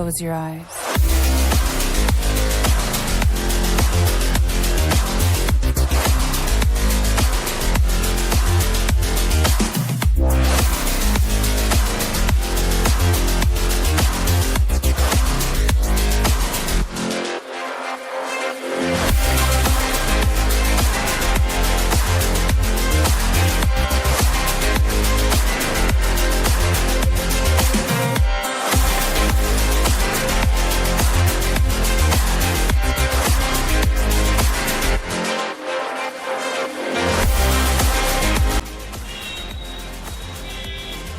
close your eyes.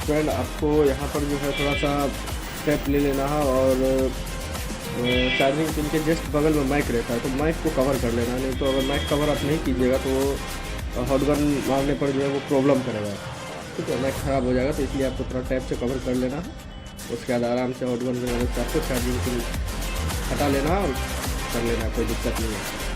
Friend, आपको यहाँ पर जो है थोड़ा सा स्टेप ले लेना है और चार्जिंग पिन के जस्ट बगल में माइक रहता है, तो माइक को कवर कर लेना। नहीं तो अगर माइक कवर आप नहीं कीजिएगा तो वो हॉट गन मारने पर जो है वो प्रॉब्लम करेगा, ठीक है, माइक ख़राब हो जाएगा। तो इसलिए आपको थोड़ा टैप से कवर कर लेना है। उसके बाद आराम से हॉट गन की मदद से आपको चार्जिंग पिन हटा लेना और कर लेना, कोई दिक्कत नहीं है।